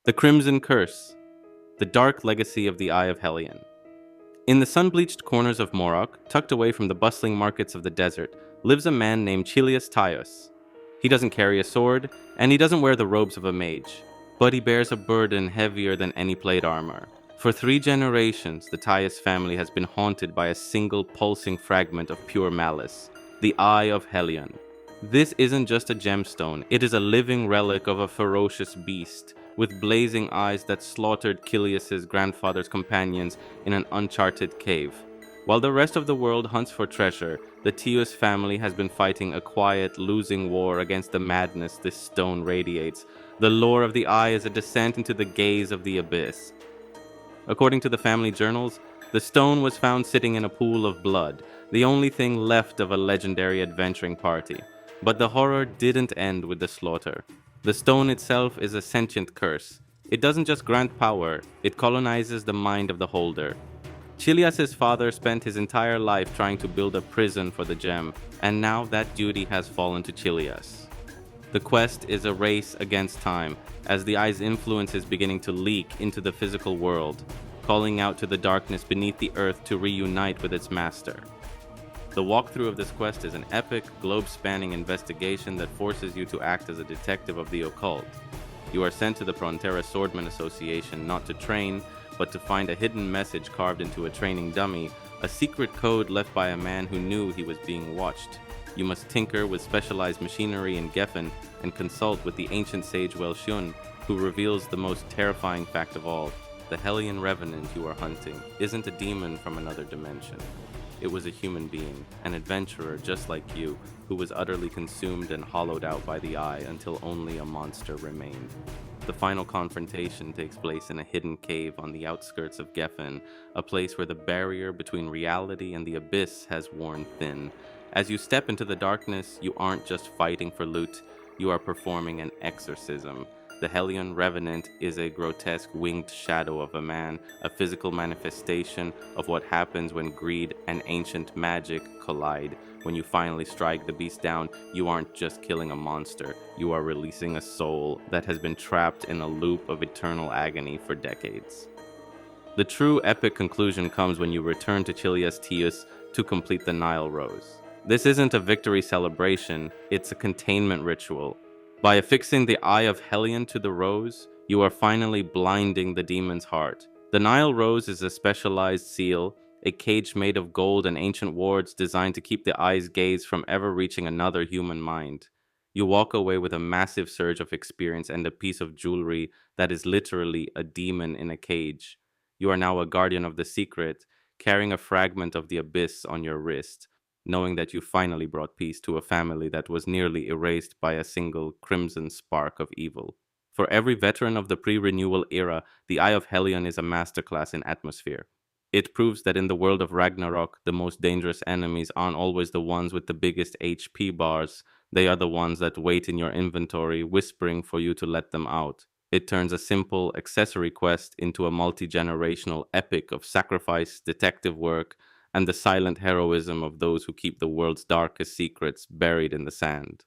The Crimson Curse, the dark legacy of the Eye of Hellion. In the sun-bleached corners of Morok, tucked away from the bustling markets of the desert, lives a man named Chilius Taios. He doesn't carry a sword, and he doesn't wear the robes of a mage, but he bears a burden heavier than any plate armor. For 3 generations, the Taios family has been haunted by a single pulsing fragment of pure malice, the Eye of Hellion. This isn't just a gemstone, it is a living relic of a ferocious beast, with blazing eyes that slaughtered Chilius's grandfather's companions in an uncharted cave. While the rest of the world hunts for treasure, the Taios family has been fighting a quiet, losing war against the madness this stone radiates. The lore of the Eye is a descent into the gaze of the abyss. According to the family journals, the stone was found sitting in a pool of blood, the only thing left of a legendary adventuring party. But the horror didn't end with the slaughter. The stone itself is a sentient curse. It doesn't just grant power, it colonizes the mind of the holder. Chilias's father spent his entire life trying to build a prison for the gem, and now that duty has fallen to Chilias. The quest is a race against time, as the Eye's influence is beginning to leak into the physical world, calling out to the darkness beneath the earth to reunite with its master. The walkthrough of this quest is an epic, globe-spanning investigation that forces you to act as a detective of the occult. You are sent to the Frontera Swordman Association not to train, but to find a hidden message carved into a training dummy, a secret code left by a man who knew he was being watched. You must tinker with specialized machinery in Geffen and consult with the ancient sage Welshun, who reveals the most terrifying fact of all. The Hellion Revenant you are hunting isn't a demon from another dimension. It was a human being, an adventurer just like you, who was utterly consumed and hollowed out by the Eye until only a monster remained. The final confrontation takes place in a hidden cave on the outskirts of Geffen, a place where the barrier between reality and the abyss has worn thin. As you step into the darkness, you aren't just fighting for loot, you are performing an exorcism. The Hellion Revenant is a grotesque winged shadow of a man, a physical manifestation of what happens when greed and ancient magic collide. When you finally strike the beast down, you aren't just killing a monster, you are releasing a soul that has been trapped in a loop of eternal agony for decades. The true epic conclusion comes when you return to Chilias Taios to complete the Nile Rose. This isn't a victory celebration, it's a containment ritual. By affixing the Eye of Hellion to the rose, you are finally blinding the demon's heart. The Nile Rose is a specialized seal, a cage made of gold and ancient wards designed to keep the Eye's gaze from ever reaching another human mind. You walk away with a massive surge of experience and a piece of jewelry that is literally a demon in a cage. You are now a guardian of the secret, carrying a fragment of the abyss on your wrist, knowing that you finally brought peace to a family that was nearly erased by a single crimson spark of evil. For every veteran of the pre-renewal era, the Eye of Hellion is a masterclass in atmosphere. It proves that in the world of Ragnarok, the most dangerous enemies aren't always the ones with the biggest HP bars. They are the ones that wait in your inventory, whispering for you to let them out. It turns a simple accessory quest into a multi-generational epic of sacrifice, detective work, and the silent heroism of those who keep the world's darkest secrets buried in the sand.